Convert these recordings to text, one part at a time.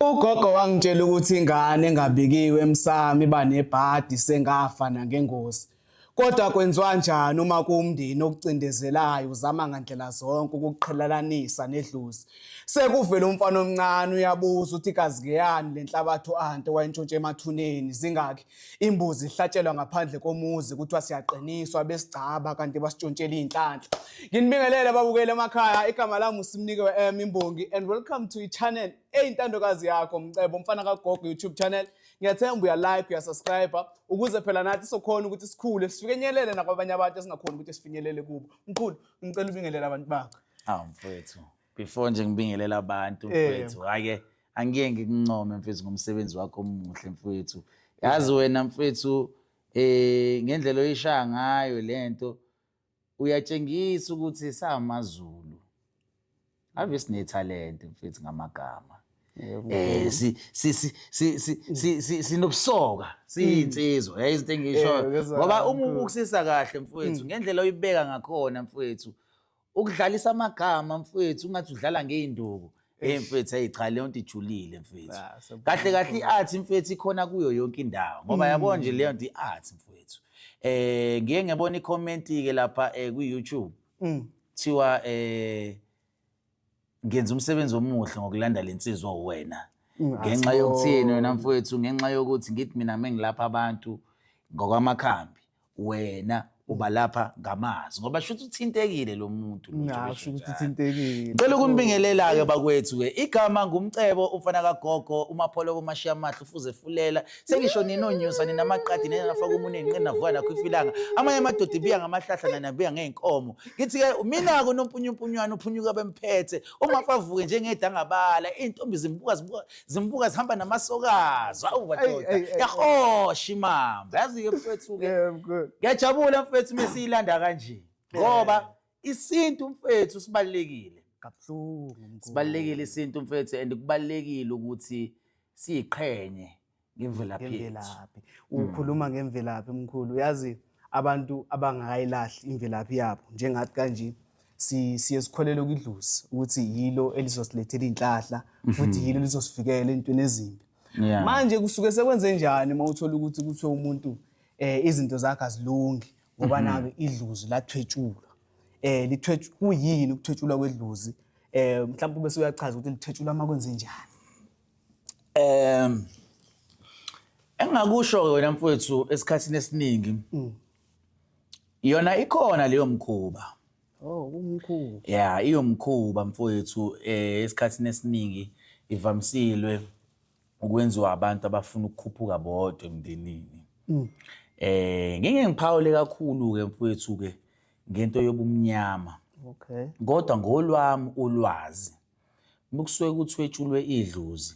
Ugogo wangitshela ukuthi ingane engabikiwe emsamo iba nebhadi sengafa nangengozi. Kodwa kwenziwa kanjani uma kuwumndeni okucindezelayo uzama ngandlela zonke ukuqhelelanisa nedlozi. Sekuvela umfana omncane uyabuza ukuthi igazi ngeyani lenhlabathi uanti wayintshontshe emathuneni zingaki. Imbuzi ihlatshelwa ngaphandle komuzi kuthiwa siyaqiniswa besigcaba kanti basitshontshela izinhlanhla. Nginibingelele babukele emakhaya, igama lami uSimnikiwe Imbongi and welcome to i-channel eyintandokazi yakho Mcebo Mfana kaGogo YouTube channel. Ngiyathemba uya-like, uya-subscribe ukuze phela nathi sokhona ukuthi sikhule sifinyelele nakwabanye abantu esingakhona ukuthi sifinyelele kubo. Mkhulu, ngicela ubingelele abantu bakho. Mfowethu, before nje ngibingelela abantu mfowethu, hake angiyeke ngikuncome mfowethu ngomsebenzi wakho omuhle mfowethu. Yazi wena mfowethu ngendlela oyishaya ngayo lento uyatshengisa ukuthi samaZulu ave sinetalent mfowethu ngamagama. Sinobusoka siyinsizwa yayizinto engisho ngoba uma ubukusisa kahle mfowethu ngendlela oyibeka ngakhona mfowethu ukudlalisa amagama mfowethu ungathi udlala ngeinduku mfowethu hey cha leyo nto ijulile mfowethu kahle kahle iart mfowethu ikhona kuyo yonke indawo ngoba yabona nje leyo nto iart mfowethu ngiye ngibona icomment ke lapha ku YouTube thiwa ngenza umsebenzi omuhle ngokulanda lensizwa wena ngenxa yokuthini wena mfowethu ngenxa yokuthi ngithi mina mengilapha abantu ngokwamakhambi wena uba lapha ngamazi ngoba shuthi uthintekile lo muntu ngisho ukuthi uthintekile. Ngicela ukunibingelela ke bakwethu ke igama ngumcebo umfana kaGogo uMapholo kumashiya amahle ufuze fulela sengisho ninonyusa ninamaqadi ninafaka umuneni ninavuka nakho ifilanga amanye amadoda ibiya ngamahlahla nabiya ngeenkomo ngithi ke mina ko nompunyupunywana uphunyuka bemphethe uma favuke njengedangabala intombi zimbuka zihamba namasokazi awu badoda yahosha imamba yazi ke mfethu ke ngiyajabula mfethu mesiyilanda kanje ngoba isintu mfethu sibalekile kabuhlungu sibalekile isintu mfethu and kubalekile ukuthi siyiqhenye ngemvelaphi. Ukhuluma ngemvelaphi mkhulu yazi abantu abangayilahli imvelaphi yabo njengathi kanje siye sikholelwe kudluzi ukuthi yilo elizosilethela inhlahla futhi yilo lizosifikela entweni ezimbi. Manje kusuke sekwenze njani mawuthola ukuthi kuthiwe umuntu izinto zakhe azilungi ngoba nake idluzi lathwetshulwa kuyini ukuthwetshulwa kwedluzi mhlawumbe bese uyachaza ukuthi lithwetshulwa makwenze njani. Engakusho wena mfowethu esikhathini esiningi yona ikhona leyo mkhuba. Umkhuba. Yeah, iyo mkhuba mfowethu esikhathini esiningi ivamsilwe ukwenziwa abantu abafuna ukukhuphuka bodwa emndenini. Ngeke ngiphawule kakhulu ke mfowethu ke ngento yobumnyama. Okay. Kodwa ngolwami ulwazi mukusuke kuthwetshulwe idlozi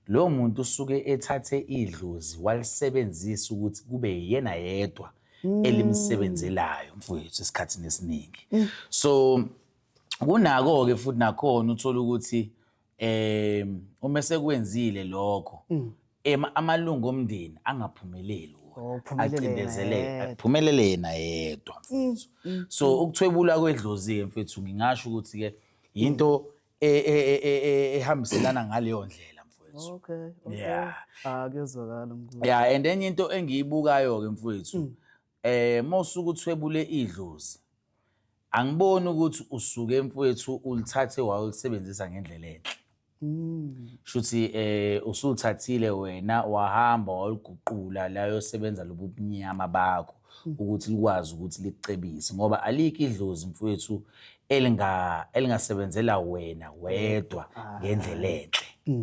lo muntu usuke ethathe idlozi walisebenzisa ukuthi kube yena yedwa elimsebenzelayo mfowethu esikhathini esiningi. So kunako ke futhi nakhona uthola ukuthi uma sekwenzile lokho amalungu omndeni angaphumeleli aphumelele yena yedwa mfowethu. So ukuthwebula kwedlozi ke mfowethu ngingasho ukuthi ke into ehambiselana ngaleyo ndlela mfowethu. Okay. Yeah. Kuyezwakala mkhulu. Yeah, and enye into engiyibukayo ke mfowethu mawusuke uthwebule idlozi angiboni ukuthi usuke mfowethu ulithathe wawulisebenzisa ngendlela enhle. Shuthi usulithathile wena wahamba waliguqula la yosebenza lobubunyama bakho ukuthi likwazi ukuthi licebise ngoba alikho idlozi mfowethu elingasebenzela wena wedwa ngendlela enhle.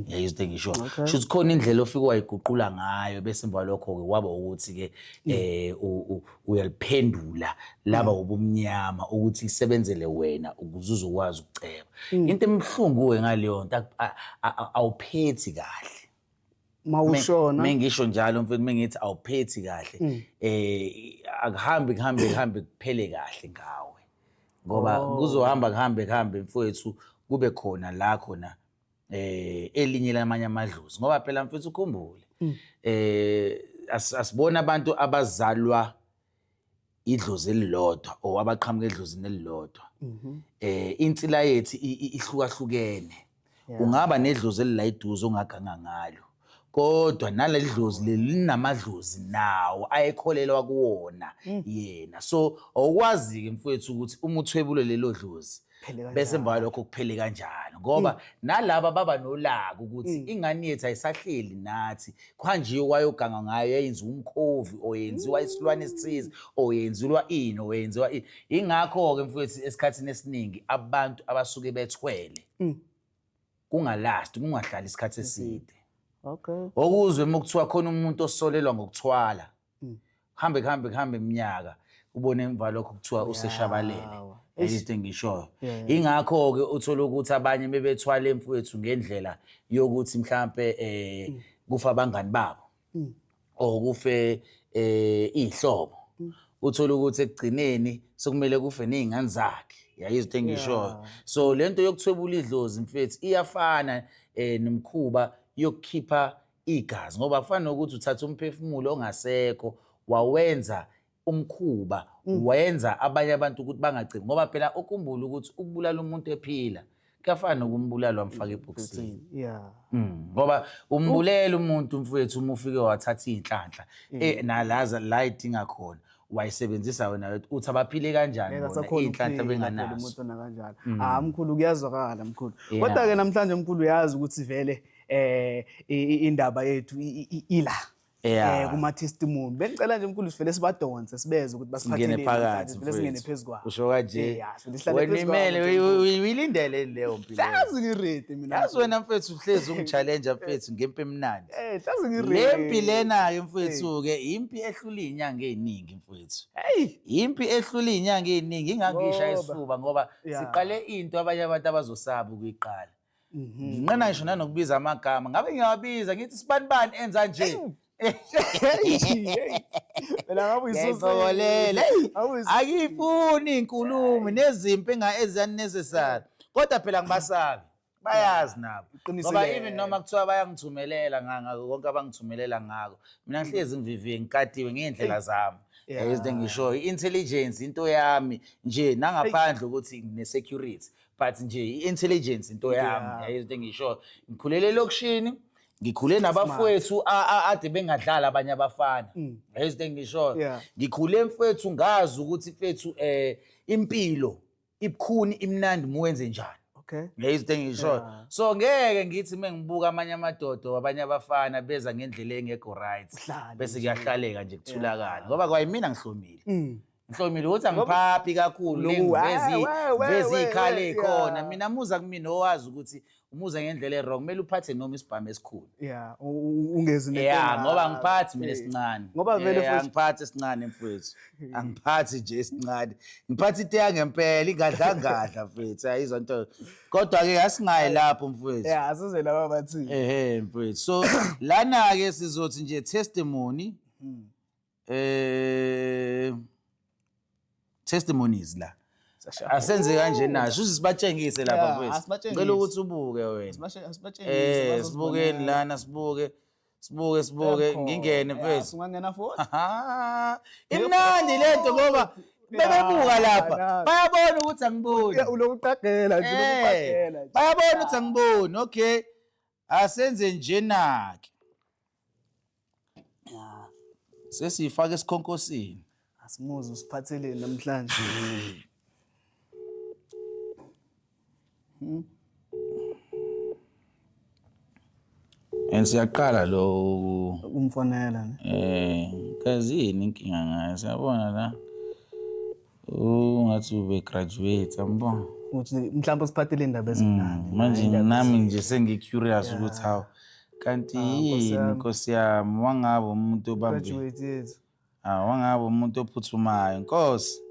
Yayizwe ngisho shuthi khona indlela ofika wayiguqula ngayo bese emva lokho ke waba ukuthi ke uyaliphendula laba ubumnyama ukuthi lisebenzele wena ukuze uzokwazi ukuceba. Into emhlungu we ngaleyo nto awuphethi kahle. Mawushona mengisho njalo mfethu mengithi awuphethi kahle akuhambi kuphele kahle ngawe ngoba kuzohamba kuhambe mfowethu kube khona la khona elinye lamanye amadlozi ngoba phela mfethu ukhumbule asibona abantu abazalwa idlozi elilodwa abaqhamuka edlozini elilodwa insila yethu ihlukahlukene ungaba nedlozi elila iduze ongaganga ngalo kodwa naleli dlozi leli linamadlozi nawo ayekholelwa kuwona yena so awukwazi-ke mfowethu ukuthi uma uthwebule lelo dlozi bese emva kwalokho kuphele kanjalo ngoba nalaba baba nolaka ukuthi ingane yethu ayisahleli nathi kuhanjiwe kwayoganga ngayo yayenziwa umkhovi oyenziwa isilwane esithize oyenziwa ini oyenziwa ini ingakho-ke mfowethu esikhathini esiningi abantu abasuke bethwele kungalasti kungahlali isikhathi eside. Okay. Okuzwe uma kuthiwa khona umuntu osolelwa ngokuthwala kuhambe iminyaka ubone emva lokho kuthiwa useshabalele izinto engishoyo ingakho-ke uthola ukuthi abanye bebethwale mfowethu ngendlela yokuthi mhlampe kufa abangani babo okufe ihlobo uthola ukuthi ekugcineni sokumele kufe nezingane zakhe yayizinto engishoyo so lento yokuthwebula idlozi mfethu iyafana nomkhuba yokukhipha igazi ngoba kufana nokuthi uthatha umphefumulo ongasekho wawenza umkhuba wenza abanye abantu ukuthi bangagcini ngoba phela ukhumbula ukuthi ukubulala umuntu ephila kuyafana nokumbulala wamfaka ebhokisini ngoba umbulela umuntu mfowethu uma ufike wathatha inhlanhla nalaza la idinga khona wayisebenzisa wena uthi abaphile kanjani bona inhlanhla benganazo umuntu ona kanjalo mkhulu kuyazwakala mkhulu kodwa ke namhlanje mkhulu uyazi ukuthi vele indaba yethu ila kuma testimony bengicela nje mkhulu sivele sibadonse sibeze ukuthi basiphatheleni phakathi vele singene phezukwa usho kanje wena imele uyilindele leyo mpilo yazi ngirede mina yazi wena mfethu uhlezi ungichallenge'a mfethu ngempi emnandi yazi ngirede lempi lena ke mfethu ke impi ehlula izinyanga eziningi mfethu impi ehlula izinyanga eziningi ingakisha isifuba ngoba siqale into abanye abantu abazosaba ukuyiqala nginqena ngisho nanokubiza amagama ngabe ngiyawabiza ngithi sibanibani enza nje phela ngabe uyisosele akifuni inkulumo nezimpi eziyanicessary kodwa phela ngibasabi bayazi nabo ngoba even noma kuthiwa bayangithumelela ngako konke abangithumelela ngako mina ngihlezi ngiviviwe ngikadiwe ngendlela zami yayizinto engishoyo i-intelligence into yami nje nangaphandle ukuthi ngine-security but nje i-intelligence into yami yayizinto engishoyo ngikhulele elokishini ngikhule nabafowethu ade bengadlala abanye abafana yayizinto engishoyo ngikhule mfowethu ngazi ukuthi mfowethu impilo ibukhuni imnandi muwenze njani yayizinto engishoyo so ngeke ngithi mengibuka amanye amadodo abanye abafana beza ngendlela engekho right bese kuyahlaleka nje kuthulakala ngoba kwayimina ngihlomile ngihlomile ukuthi angiphaphi kakhulu ngiveze ikhale ekhona mina muza kumina owazi ukuthi umuza ngendlela errong kumele uphathe noma isibhamu esikhulu ungezi ngoba ngiphathi mina esincane ngoba vele angiphathi esincane mfethu angiphathi nje esincane ngiphathi into yangempela ingadlangadla mfethu ayizwa into kodwa ke asingayi lapho mfethu asize laba bathini mfethu so lana ke sizothi nje testimony testimonies la asenze kanje nasho sibatshengise lapha mfethu ngicela ukuthi ubuke wena sibukeni lana sibuke ngingene mfethu ungangena futhi imnandi lento ngoba bebebuka lapha bayabona ukuthi angiboni ulokuqagela nje ulokuqagela bayabona ukuthi angiboni okay asenze njena ke sesifaka esikhonkosini asimuze usiphatheleni namhlanje siyaqala lo umfonela kazini inkinga ngayo siyabona la ungathi ube graduate ambona uthi mhlawumbe usiphathele indaba ezimnandi manje nami nje sengi-curious ukuthi hawu kanti yini Nkosi yami wangabe umuntu obambe graduate wangabe umuntu ophuthumayo Nkosi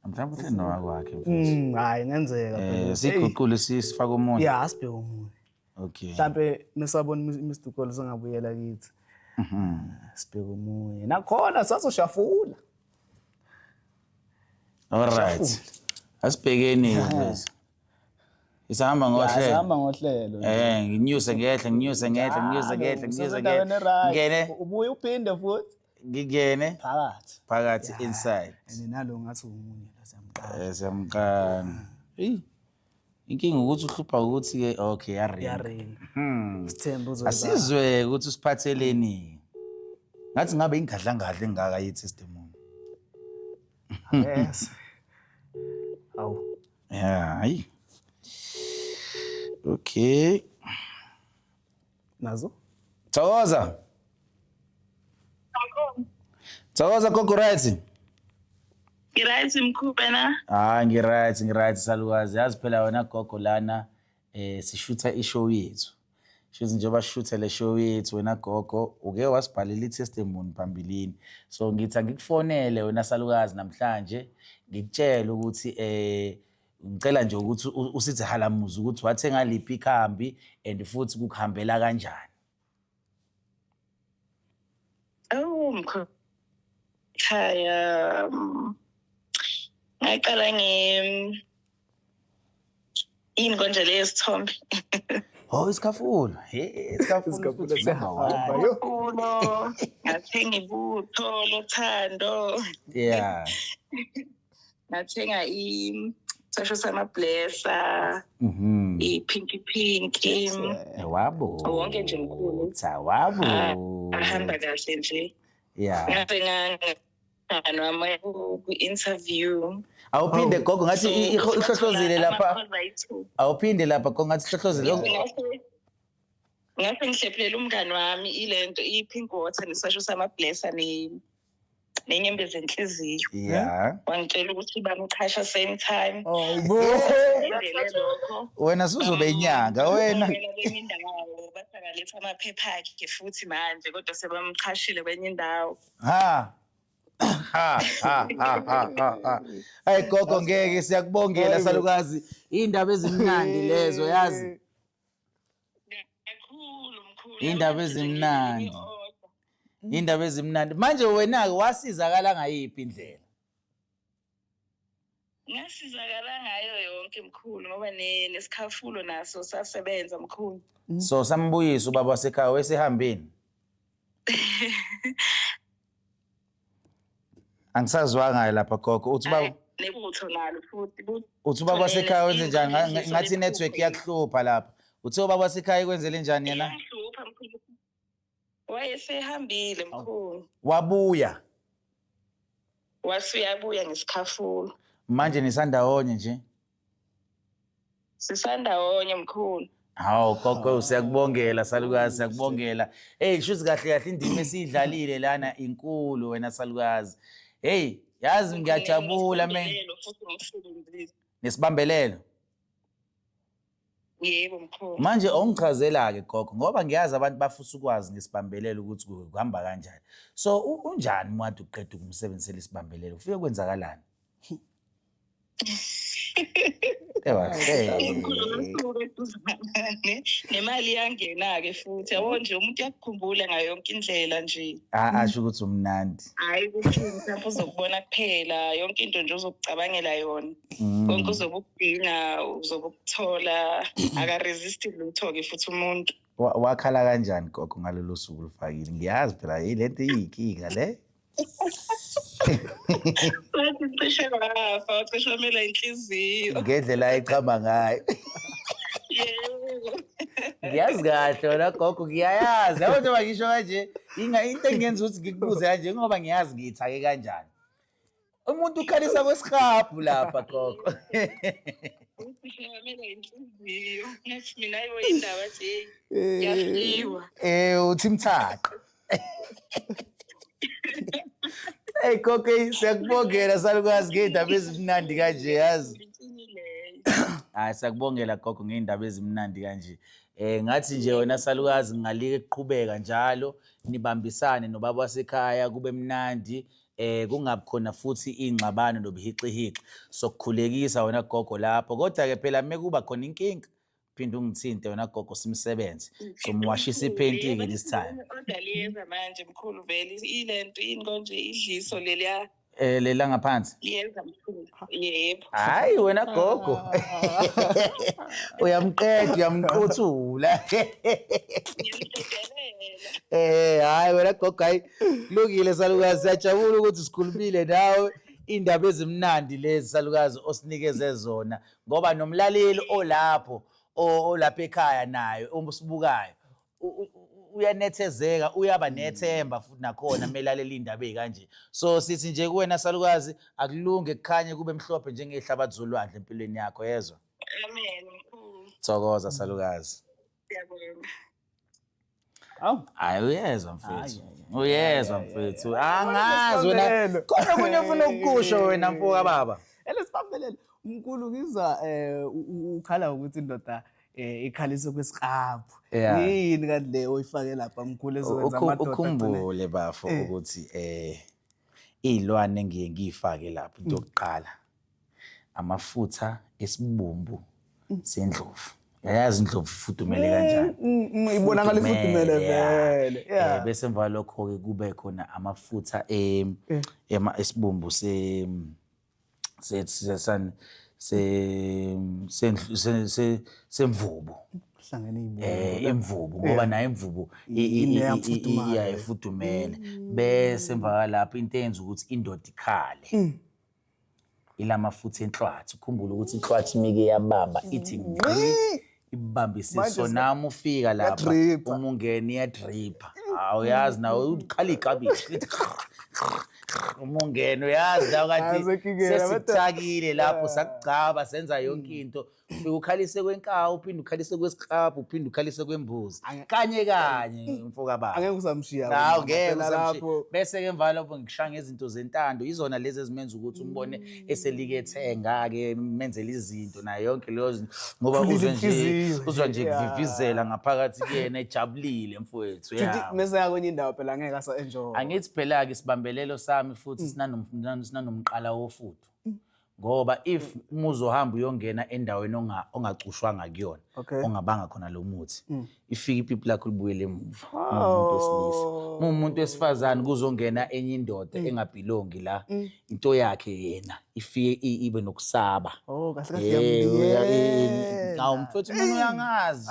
mhlawumbe uhlelo wakwakhe mfethu hayi ngenzeka phela siguqule sifaka umuntu asibheke umuntu okay mhlawumbe mesabona Mr Cole singabuyela kithi sibheke umuntu nakhona sazoshafula alright asibhekeni mfethu isihamba ngohlelo nginyuse ngehla ngene ubuye uphinde futhi ngingene phakathi inside nalo ngathi umunye la siyamqana Hey. Inkinga ukuthi uhlupha ukuthi ke okay yaringa. Yaringa. Sithemba uzoyiba. Asizwe ukuthi usiphatheleni. Ngathi ngabe ingadlangadla engaka ye-testimony. Yes. Awu. Yeah, hayi. Okay. Nazo? Thokoza. Thokoza gogo right. Ngiright mkhubena. Ngiright salukazi. Yazi phela wena gogo lana sishutha ishow yethu. Shuthi njengoba shutha le show yethu wena gogo uke wasibhalela i-testimony phambilini. So ngithi ngikufonele wena salukazi namhlanje ngikutshela ukuthi ngicela nje ukuthi usithi halamuza ukuthi wathenga liphi ikhambi and futhi kukuhambela kanjani. Oh mkhaya ngaqala yini konje lesithombe. Oh isikhafulo. Isikhafulo sehamba yo. Uno ngathenga ibutho lothando. Yeah. Ngathenga sasho sama blesser. Pinky. Wabo. Wonke nje mkhulu. Wabo. Ahamba kahle nje. Yeah. Ngabe nami ku-interview. Awuphinde gogo ngathi ihlohlozile lapha. Awuphinde lapha gogo ngathi ihlohlozile. Ngase ngihlephelela umngani wami ilento i-pink water nesasho sama blesser nenyembezi enhliziyo. Yeah. Wangitshela ukuthi bamchasha same time. Wena suzobe inyanga wena. Kwenye indawo bathakaletha amaphepha akhe futhi manje kodwa sebamchashile kwenye indawo. Hayi gogo ngeke siyakubongela salukazi. Indaba ezimnandi lezo yazi. Kakhulu. Indaba ezimnandi. Indaba ezimnandi. Manje wena ke wasizakala ngayiphi indlela? Ngasizakala ngayo yonke mkhulu ngoba nesikhafulo naso sasebenza mkhulu. So sambuyisa ubaba wasekhaya wesehambeni. Angisazwanga lapha gogo uthi baba nebutho nalo futhi uthi ubaba wasekhaya wenze njani ngathi network yakuhlupha lapha. Uthi ubaba wasekhaya kwenzele njani yena? Yahlupha mkhulu. Wayesehambile mkhulu. Wabuya. Wasuyabuya ngesikhafulo. Manje nisandawonye nje. Sisandawonye mkhulu. Hawu gogo siyakubongela salukazi siyakubongela. Hey shuthi kahle indima esiyidlalile lana inkulu wena salukazi. Hey yazi ngiyajabula nesibambelelo. Yebo mkhulu. Manje ongichazela ke gogo ngoba ngiyazi abantu bafisa ukwazi ngesibambelelo ukuthi kuhamba kanjani. So unjani manje uqeda ukumsebenzisela isibambelelo ufike kwenzakalani? Nemali yangena-ke futhi yabo nje umuntu yakukhumbula ngayo yonke indlela nje. Asho ukuthi umnandi. Hayi ukuthi mhlawumbe uzokubona kuphela yonke into nje uzokucabangela yona. Konke uzobe ukudinga uzobe ukuthola akaresist lutho-ke futhi umuntu. Wakhala kanjani gogo ngalolu suku lufakile? Ngiyazi phela lento iyinkinga le. Wathi cishe wafa wacishomela inhliziyo. Ngendlela ayichama ngayo. Yebo. Ngiyazi kahle wena gogo ngiyayazi. Yabo njengoba ngisho kanje into engenza ukuthi ngikubuze kanje ngoba ngiyazi ngiyithake kanjani. Umuntu ukhalisa kwesihabhu lapha gogo. Ucishomela inhliziyo. Ngathi mina ayo indaba nje yafiwa. Uthi mthaqo. Hey gogo siyakubongela salukazi ngeindaba ezimnandi kanje yazi. Hayi siyakubongela gogo ngeindaba ezimnandi kanje. Ngathi nje wena salukazi ngalike kuqhubeka njalo nibambisane nobaba wasekhaya kube mnandi kungabi khona futhi ingxabano nobuhixihixi sokukhulekisa wena gogo lapho kodwa ke phela mekuba khona inkinga phinde ungithinte wena gogo simsebenze somwashisa ipainting this time. Odaliyeza manje mkhulu vele ilento yini konje idliso leliya Lela ngaphansi. Yeza mkhulu. Yebo. Hayi wena gogo. Uyamqeda uyamquthula. Hayi wena gogo hayi kulungile salukazi siyajabula ukuthi sikhulumile nawe indaba ezimnandi lezi salukazi osinikeze zona ngoba nomlaleli olapho olapha ekhaya naye omsibukayo uyanethezeka uyaba nethemba futhi nakhona melalela indaba ezikanje. So sithi nje kuwena salukazi akulunge kukhanye kube mhlophe njengehlabathi zolwandle empilweni yakho yezwa. Amen. Thokoza salukazi. Siyabonga. Hayi uyezwa mfethu. Uyezwa mfethu. Angazi wena khona kunye ufuna ukukusho wena mfoka baba. Elesibambelele umkhulu ngizwa ukhala ukuthi indoda ikhalise kwesiqaphu. Yini kanti le oyifake lapha mkhulu ezokwenza amadoda. Ukhumbule bafo ukuthi izilwane ngiye ngifake lapha into yokuqala. Amafutha esibumbu sendlovu. Yayazi indlovu ifudumele kanjani? Ibonakala ifudumele vele. Yeah. Bese emva lokho ke kube khona amafutha esibumbu semvubu. Imvubu ngoba nayo imvubu ifudumele. Bese emva lapho into eyenza ukuthi indoda ikhale. Ilamafutha enhlwathi ukhumbula ukuthi inhlwathi mike yabamba ithi ngqi ibambisiso nami ufika lapha uma ungena iyadripha awuyazi nawe ukhala igabishi uma ungena uyazi la kathi sesithakile lapho sakugcaba senza yonke into ufika ukhalise kwenkawu uphinde ukhalise kwesiqaphu uphinde ukhalise kwembuzi kanye mfoka baba angeke usamshiya hawo ngeke usamshiya bese ke emva lapho ngikushaya ngezinto zentando izona lezi ezimenza ukuthi umbone eselikethenga ke menzela izinto na yonke leyo ngoba uzwa nje kuvivizela ngaphakathi kuyena ejabulile mfowethu yeah mase yakwenye indawo phela angeke asa enjoy angithi phela ke isibambelelo sami futhi sinanomqala wofuthu ngoba if umuzohamba uyongena endaweni ongacushwanga kuyona ongabanga khona lo muthi ifika ipipi lakho libuyele emuva umuntu wesilisa umuntu wesifazane kuzongena enye indoda engabhilongi la into yakhe yena ifike ibe nokusaba kahle kahle mfethu umuntu uyangazi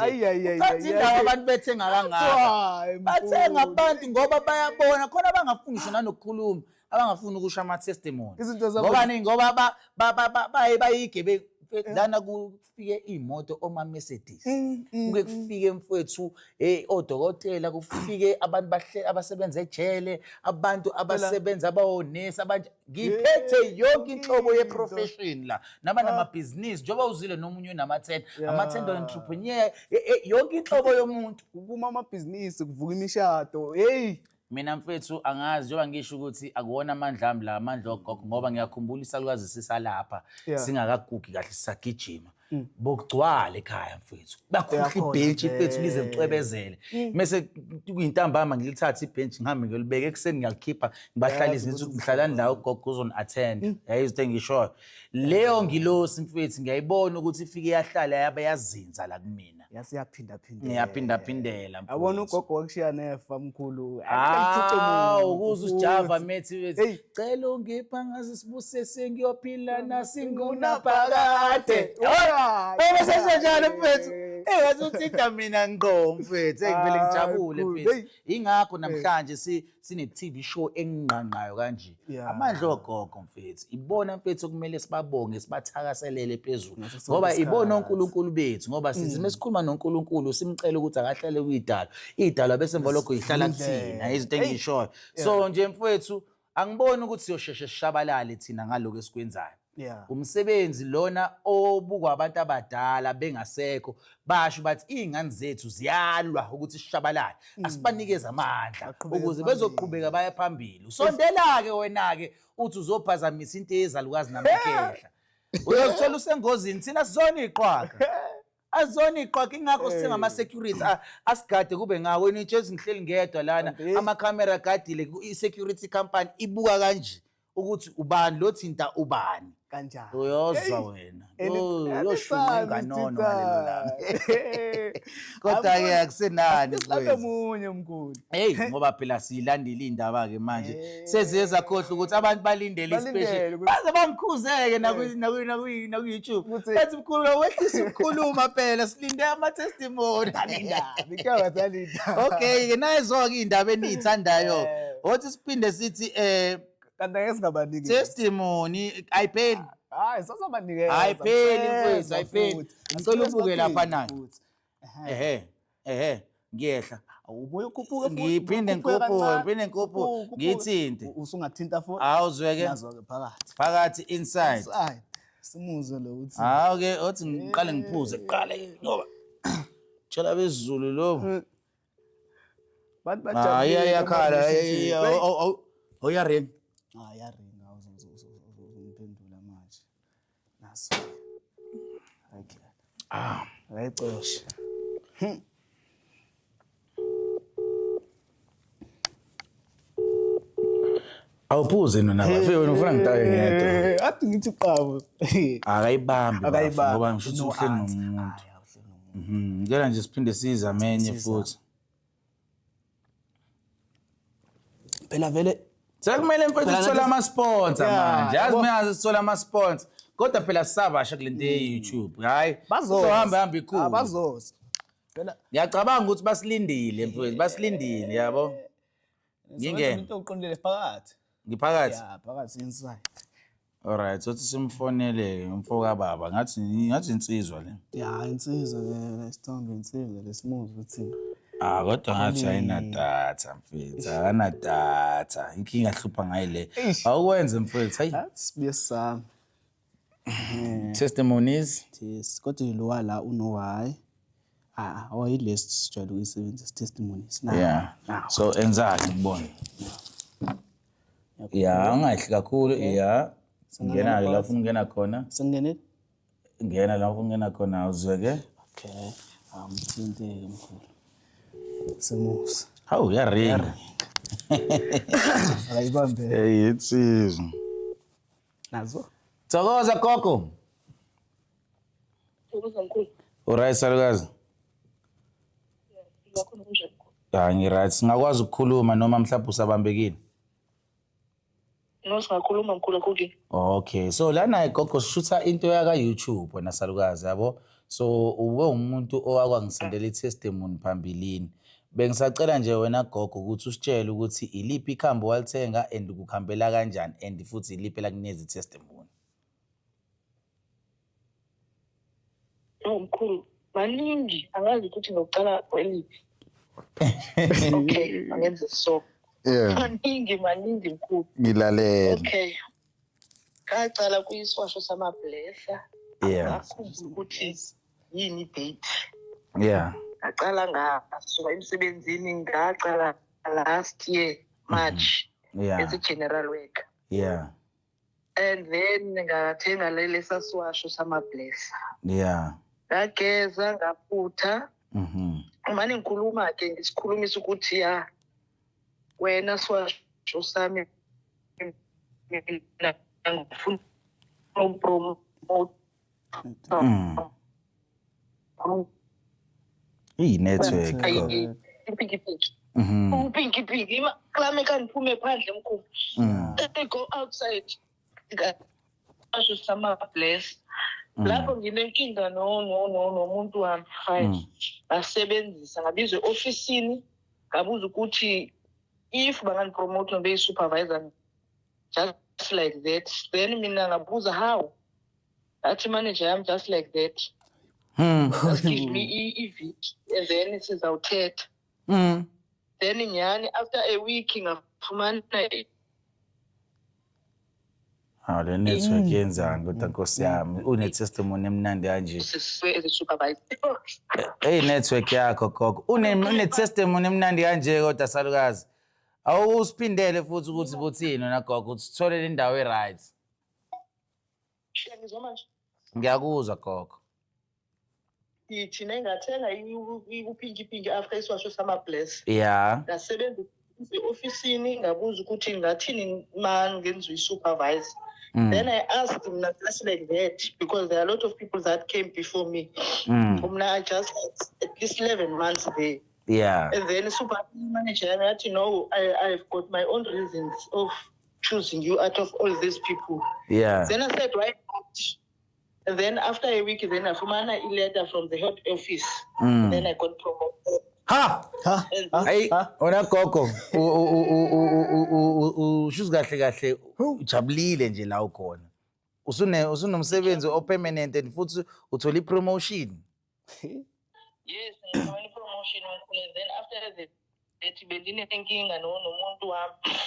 ucathi indawo abantu bethenga kangaka bathenga abantu ngoba bayabona khona abangafuni ngisho nanokukhuluma abangafuni ukusho ama-testimony ngoba bayigebe lana kufike iy'moto oma-Mercedes kuke kufike mfowethu odokotela kufike abantu abasebenza ejele abantu abasebenza abawonesi ngiphethe yonke inhlobo ye-profession la nabanamabhizinisi njengoba uzile nomunye unama-10 ama-10 entrepreneur yonke inhlobo yomuntu ukuma amabhizinisi kuvuka imishado mina mfethu angazi njengoba ngisho ukuthi akuwona amandla ami la amandla ogogo ngoba ngiyakhumbula isalukazi sisalapha singakagugi kahle sisagijima bokugcwala ekhaya mfethu bakhohle ibhenchi mfethu lize licwebezele mase kuyintambama ngilithatha ibhenchi ngihambe ngiyolibeka ekseni ngiyalikhipha ngibahlalise ngithi ngihlalani la ugogo uzon attend yayizo ngisho leyo ngilosi mfethu ngiyayibona ukuthi ifike yahlala yabe yazinza la kumina ngiyaphinda phindela mfethu abona ugogo wakushiya nefa mkhulu ukuze usijava methi cela ungipha ngazi sibuse sengiyophila nasingunaphakade bese njalo mfethu ngazuthi mina ngqo mfethu engivele ngijabule mfethu ingakho namhlanje sine-TV show engqanqayo kanje amandla ogogo mfethu ibona mfethu kumele sibabonge sibathakaselele phezulu ngoba ibona uNkulunkulu bethu ngoba sizikhuluma noNkulunkulu simcela ukuthi akahlale kuyidalwa bese emva lokho ihlala kuthina izinto engishoyo so nje mfethu angiboni ukuthi siyosheshe sishabalale thina ngaloko esikwenzayo umsebenzi lona obukwa abantu abadala bengasekho basho bathi izingane zethu ziyalwa ukuthi sishabalale asibanikeze amandla ukuze bezoqhubeka baye phambili usondela ke wena ke uthi uzophazamisa into yezalukazi namakehla uyothola usengozini thina sizona iqhwaga azona iqhwaga ingakho singama security asigade kube ngawe wena nje ngihleli ngedwa lana ama camera gadile i-security company ibuka kanje ukuthi ubani lo thinta ubani kanjani uyozwa wena yoshuma nganono ngalelo langa kodwa ke akusenani mfowethu munye mkhulu ngoba phela siyilandile indaba ke manje seziyeza khohle ukuthi abantu balindele ispecial baze bangikhuzeke na ku YouTube bathi mkhulu wehlisa ukukhuluma phela silinde ama testimony okay ke nayizo ke indaba enithandayo othi siphinde sithi kanti ngeke singabanikeza. Testimony ayipheli. Hayi sazobanikeza. Ayipheli mfethu, ayipheli. Ngicela ubuke lapha nayo. Ngiyehla. Ubuye ukhuphuke futhi. Ngiphinde ngikuphuke, ngiyithinte. Usungathinta futhi. Awuzweke? Nazo-ke phakathi. Phakathi inside. Inside. Simuzwe lo uthi. Okay, othi ngiqale ngiphuze kuqale ngoba tshela bezulu lo. Bantu Iyakhala. Oyaring. Yaringa uzomphendula manje. Naso. Okay. Ayicoshe. Awuphuze nona bafike wena ufuna ngitake ngedwa. Athi ngithi qabo. Akayibambi ngoba ngisho No uhleli answer. nomuntu. Hhayi, awuhleli nomuntu. Ngicela nje siphinde siza amenye futhi. Phela vele Sekumele mfethu sithola ama-sponsor Yeah, manje. Yazi mina sithola ama-sponsor. Kodwa phela sisabasha kulento ye-YouTube. Hayi. Hamba ikhulu. Abazoza. Phela Ngiyacabanga ukuthi basilindile mfethu, basilindile yabo. Ngingena. into uqondile phakathi. Ngiphakathi. Yeah, phakathi inside. Alright, sothi simfonele umfoka baba. Ngathi insizwa le. Yeah, insizwa le isithombe insizwa lesimuzi uthini. Kodwa ngathi ayinadatha mfethu, akanadatha. Inkinga ehlupha ngayi le. Awukwenze mfethu, hayi. That's besami. Testimonies. Yes, kodwa yilowa la uno why. Oyilesi sijwayele ukuyisebenzisa testimonies. Yeah. So enzani ukubona? Yeah, ungayihli kakhulu. Yeah. Ngena la ufuna ungena khona. Sengenile? Ngena la ufuna ungena khona uzweke. Okay. Mthinte mkhulu. Semusa. Hawu yaringa. Akayibambe. Hey, insizwa. Nazo. Thokoza gogo. Alright salukazi. Ngiright, singakwazi ukukhuluma noma mhlawumbe usabambekile. No singakhuluma mkhulu akuke. Okay, so lana gogo sishutha into yaka YouTube wena salukazi yabo. So ube umuntu owakwangisendela i-testimony phambilini. Bengisacela nje wena gogo ukuthi usitshele ukuthi iliphi ikhambo walithenga and ukukhambela kanjani and futhi iliphi lakuneza i-testimony. Mkhulu, maningi angazi ukuthi ngokuqala kweliphi. Okay, angenze so. Yeah. Maningi mkhulu. Ngilalela. Okay. Ngacala kuyiswasho samablesa. Yeah. Akukhumbula ukuthi yini date. Yeah. Ngacala ngasuka emsebenzini ngacala last year March. Yeah. As a general worker. Yeah. And then ngathenga leli saswasho samablesa. Yeah. Ngageza ngaputha. Manje ngikhuluma ke ngisikhulumisa ukuthi ya wena swasho sami ngifuna upromote network. Pinky klame kaniphume phandle mkhulu. I go outside. Swasho sama bless. Lapho nginenkinga nomuntu wami fine. Basebenzisa ngabizwe officeini ngabuza ukuthi if banganipromote ngibe supervisor just like that, then mina ngabuza how. Athi manager I'm just like that. Just give me e-vit and then sizawuthetha. Then nyani after a week ngafumana Le network yenzani kodwa Nkosi yami une-testimony emnandi kanje. supervisor. Hey network yakho gogo. Une-testimony emnandi kanje kodwa salukazi. Awusiphindele futhi ukuthi buthini wena gogo ukuthi sithole indawo e-right. Ngizwa manje. Ngiyakuzwa gogo. Thina engathenga upinki after iswasho sama-bless. Yeah. Ngasebenza e-ofisini ngabuza ukuthi ngathini man ngenziwe i-supervisor. Then I asked him just like that because there are a lot of people that came before me. I just at least 11 months there. Yeah. And then the super manager and I had to know I've got my own reasons of choosing you out of all these people. Yeah. Then I said, why not? And then after a week, then I found a letter from the head office. Then I got promoted. Ha! Hayi wena gogo ushuzi kahle ujabulile nje la ukhona. Usunomsebenzi opermanent and futhi uthola ipromotion. Yes, ngifumene promotion omkhulu. Then after that bendinenkinga nomuntu wami.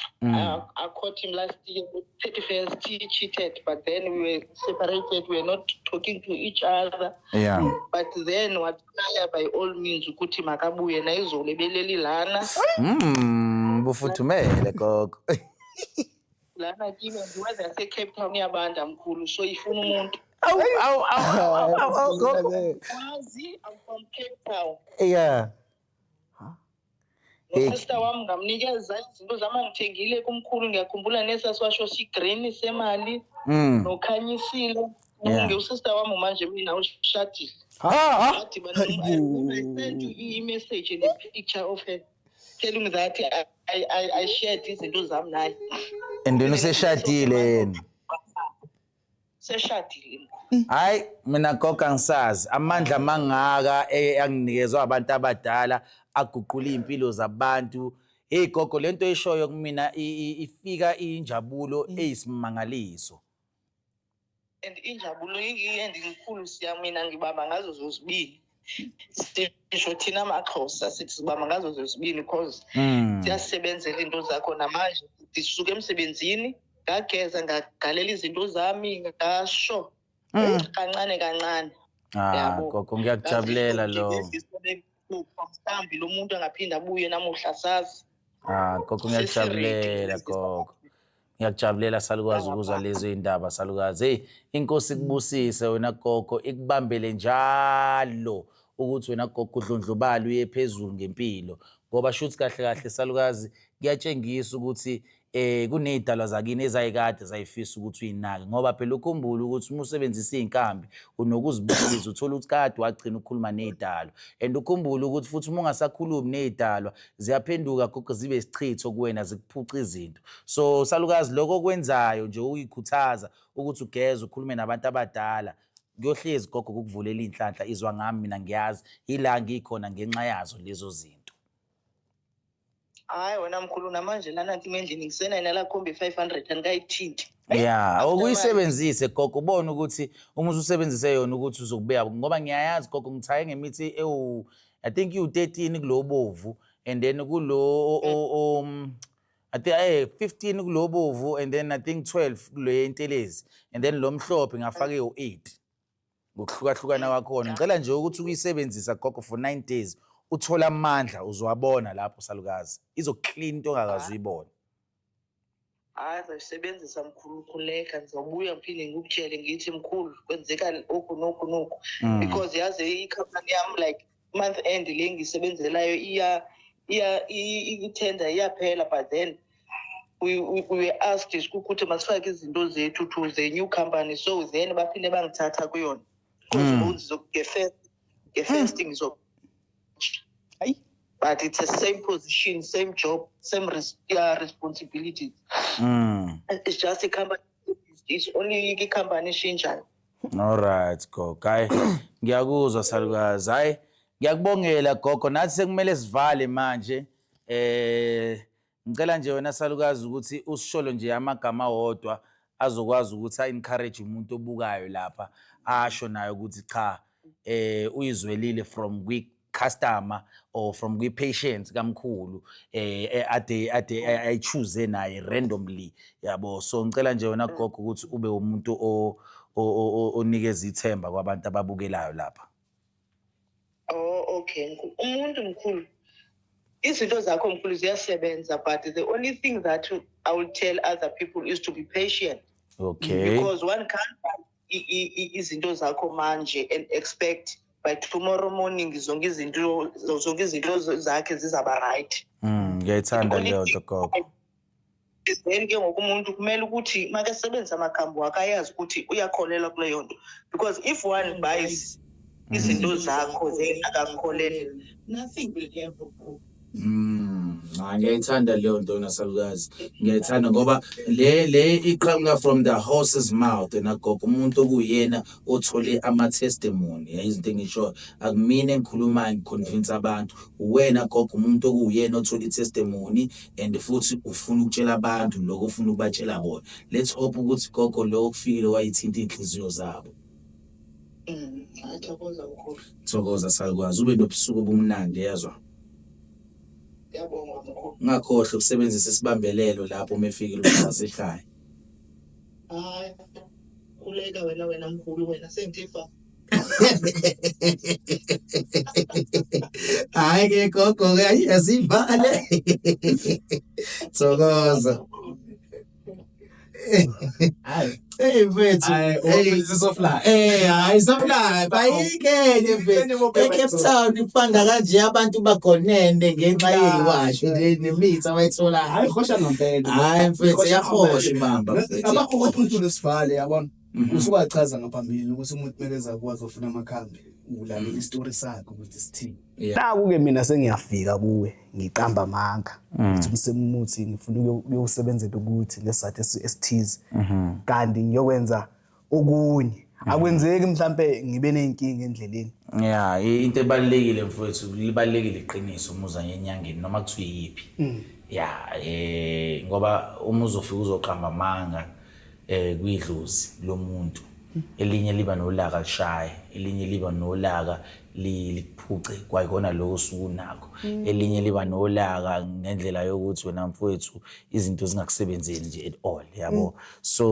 I caught him last year with 31st. He cheated, but then we were separated. We were not talking to each other. Yeah. But then wathaya by all means ukuthi makabuye na izolo ebeleli lana. Bufuthumele gogo. Lana kimi ngiwazi yase Cape Town yabanda mkhulu, so ifuna umuntu. Awu gogo. Wazi, I'm from Cape Town. Yeah. Sister wami ngamnikeza izinto zami ngithengile kumkhulu, ngiyakhumbula nesasiwasho sigreen semali nokhanyisile. Ngiyusister wami manje mina ushadile. Athi I sent you i-message and a picture of her telling that I shared izinto zami naye. And then useshadile yena. Seshadile. Hayi mina gogo angisazi amandla mangaka anginikezwa abantu abadala aguqula impilo zabantu. Hey gogo lento eshoyo kumina ifika injabulo eyisimangaliso. And injabulo endinkulu siya mina ngibamba ngazo zozibili. Sisho thina amaXhosa sithi sibamba ngazo zozibili because siyasebenzela into zakho namanje sisuke emsebenzini ngageza ngagalela izinto zami ngasho kancane. Gogo ngiyakujabulela lo. Mhlambi lo muntu angaphinda abuye namuhla sazi. Gogo ngiyakujabulela gogo. Ngiyakujabulela salukazi ukuzwa lezo indaba salukazi. Hey inkosi kubusise wena gogo ikubambele njalo ukuthi wena gogo udlondlobala uye phezulu ngempilo ngoba shuthi kahle salukazi kuyatshengisa ukuthi kunezidalwa zakini ezayikade zayifisa ukuthi uyinake ngoba phela ukhumbula ukuthi uma usebenzisa izinkambi unokuzibukisa uthola ukuthi kade wagcina ukukhuluma nezidalwa and ukhumbula ukuthi futhi uma ungasakhulumi nezidalwa ziyaphenduka gogo zibe isichitho kuwena zikuphuca izinto. So salukazi lokho kwenzayo nje uyikhuthaza ukuthi ugeze ukhulume nabantu abadala kuyohlezi gogo ukuvulela inhlanhla izwa ngami mina ngiyazi ila ngikhona ngenxa yazo lezo zinto. Hayi wena mkhulu namanje lana kimi endlini ngisenayina la khombe 500 andikayithinti. Yeah, ukuyisebenzise gogo ubone ukuthi uma usebenzise yona ukuthi uzokubeka ngoba ngiyayazi gogo ngithaye ngemithi I think u13 kulobovu and then kulo I think 15 kulobovu and then I think 12 kule intelezi and then lo mhlophe ngafake u8 ngokuhlukahlukana kwakhona ngicela nje ukuthi ukuyisebenzisa gogo for 9 days uthola amandla uzowabona lapho salukazi izoclean into ongakazi uyibona. Hayi zasebenzisa mkhulu khuleka ngizobuya ngiphinde ngikutshele ngithi mkhulu kwenzeka oku because yazi i-company yami like month end le ngisebenzelayo i-tender iyaphela but then we were asked ukuthi masifake izinto zethu to the new company so then baphinde bangithatha kuyona because first ngizo but it's the same position, same job, same responsibilities. It's just a company. It's only a company change. All right, gogo. Hayi ngiyakuzwa salukazi. Hayi ngiyakubongela gogo nathi sekumele sivale manje. Ngicela nje wena salukazi ukuthi usisholo nje amagama wodwa azokwazi ukuthi encourage umuntu obukayo lapha asho nayo ukuthi cha uyizwelile from week customer or from kwi-patients kamkhulu ade I-choose naye randomly yabo. So ngicela nje wena gogo ukuthi ube umuntu onikeza ithemba kwabantu ababukelayo lapha. Oh okay umuntu mkhulu izinto zakho mkhulu ziyasebenza but the only thing that I will tell other people is to be patient. Okay. Because one can't buy izinto zakho manje and expect by tomorrow morning zonke izinto zakhe zizaba right. Ngiyayithanda leyo nto gogo. Then ke ngokumuntu kumele ukuthi make sebenza amakhambi wakhe ayazi ukuthi uyakholela kuleyo nto because if one buys izinto zakho then akakholelwa nothing will ever go Ngiyayithanda leyo nto nasalukazi. Ngiyayithanda ngoba le iqhamuka from the horse's mouth nagogo umuntu okuyena othole ama-testimony. Izinto engisho akumina engikhulumayo ngiconvince abantu. Uwena gogo umuntu okuyena othole i-testimony and futhi ufuna ukutshela abantu lokho ufuna ukubatshela bona. Let's hope ukuthi gogo lo okufikile wayithinta iy'nhliziyo zabo. Ngiyathokoza kakhulu. Thokoza salukazi ube nobusuku obumnandi yazwa. Ngiyabonga mkhulu. Ungakhohlwa ukusebenzisa isibambelelo lapho uma efikile usekhaya. Hayi. Khuleka wena mkhulu wena sengithifa. Hayi ke gogo ke asivale. Thokoza. Hayi. Hey mfethu. Hey sofly. Hayi sofly. Bayikene mfethu. eCape Town ipanda kanje abantu bagonene ngenxa yeyiwasho nemithi abayithola. Hayi khosha ngempela. Hayi mfethu yahosha imamba mfethu. Abakho umuntu sivale yabona. Usukachaza ngaphambili ukuthi umuntu mekeza kwazi ufuna amakhambi. Ulale istory sakhe ukuthi sithini. Naku-ke mina sengiyafika kuwe ngiqamba amanga ukuthi umsemuthi ngifuna ukuyosebenzela ukuthi ngesizathu esithize kanti ngiyokwenza okunye akwenzeki mhlambe ngibe nenkinga endleleni. Yeah, into ebalekile mfowethu libalekile iqiniso umuza nyenyangeni noma kuthiwa yipi. Yeah, ngoba uma uzofika uzoqamba amanga kuyidlozi lomuntu. Elinye liba nolaka lishaye, elinye liba nolaka liphuce kwayikona lokho sukunakho. Elinye liba nolaka ngendlela yokuthi wena mfowethu izinto zingakusebenzeli nje at all, yabo. So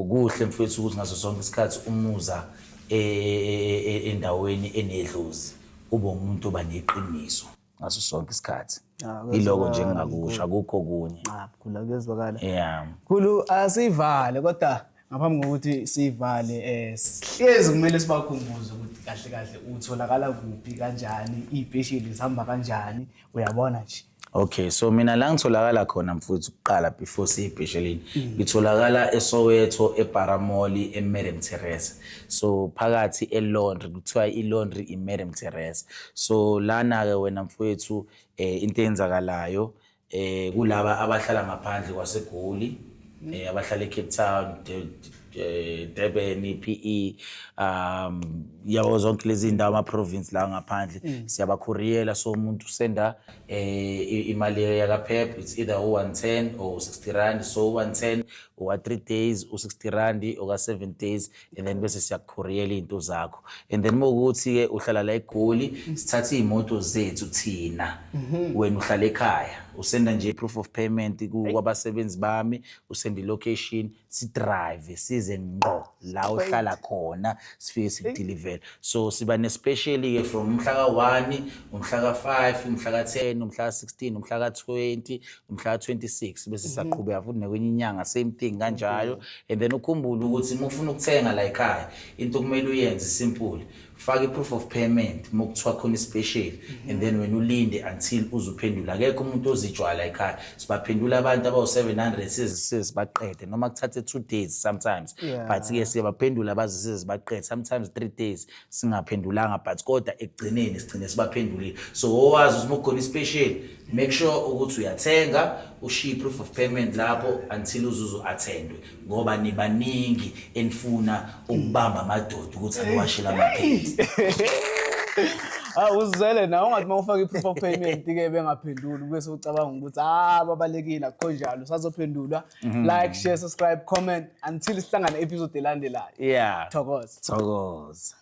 kuhle mfowethu ukuthi ngaso sonke isikhathi umuza endaweni enedlozi ube umuntu oba neqiniso ngaso sonke isikhathi. Iloko nje ngingakusho akukho kunye. Khula kuyezwakala. Yeah. Khulu asivale kodwa ngaphambi kokuthi sivale sihlezi kumele sibakhumbuze ukuthi kahle kahle utholakala kuphi kanjani ipeshili zihamba kanjani uyabona nje. Okay, so mina la ngitholakala khona mfuthu ukuqala before siyibheshelini. Ngitholakala eSoweto, eParamoli, eMadam Terrace. So phakathi eLaundry kuthiwa iLaundry iMadam Terrace. So lana ke wena mfowethu into eyenzakalayo kulaba abahlala ngaphandle kwaseGoli, abahlala eCape Town, Durban, PE, yabo zonke lezi ndawo ama province la ngaphandle siyabakhuriyela so umuntu senda imali yaka PEP it's either 110 or 60 rand, so 110 or 3 days or 60 rand or 7 days and then bese siyakukhuriyela into zakho. And then mokuthi ke uhlala la eGoli sithatha imoto zethu thina wena uhlala ekhaya usenda nje proof of payment kwabasebenzi bami usenda ilocation si drive size ngqo la uhlala khona sifike sikudeliver. So siba ne specially ke from umhla ka1 umhla ka5 umhla ka10 umhla ka16 umhla ka20 umhla ka26 bese siyaqhubeka futhi nekwenye inyanga same thing kanjalo. And then ukhumbule ukuthi uma ufuna ukuthenga la ekhaya into kumele uyenze simple faka proof of payment mokuthiwa khona special and then wena ulinde until uzuphendula. Akekho umuntu ozijwala ekhaya sibaphendula abantu abawu700 sizibaqede noma kuthathe 2 days sometimes but ke siyabaphendula bazisizibaqede sometimes 3 days singaphendulanga but kodwa ekugcineni sigcine sibaphendulile. So owazi ukuthi mokukhona special make sure ukuthi uyathenga ushiye proof of payment lapho until uzuzu attendwe ngoba nibaningi enifuna ukubamba amadoda ukuthi akwashela amapheli. Uzwele na ungathi mawufaka iproof of payment ke bengaphenduli bese ucabanga ukuthi babalekile akho njalo usazophendulwa. Like, share, subscribe, comment until sihlangana episode elandelayo. Yeah. Thokoza. Thokoza.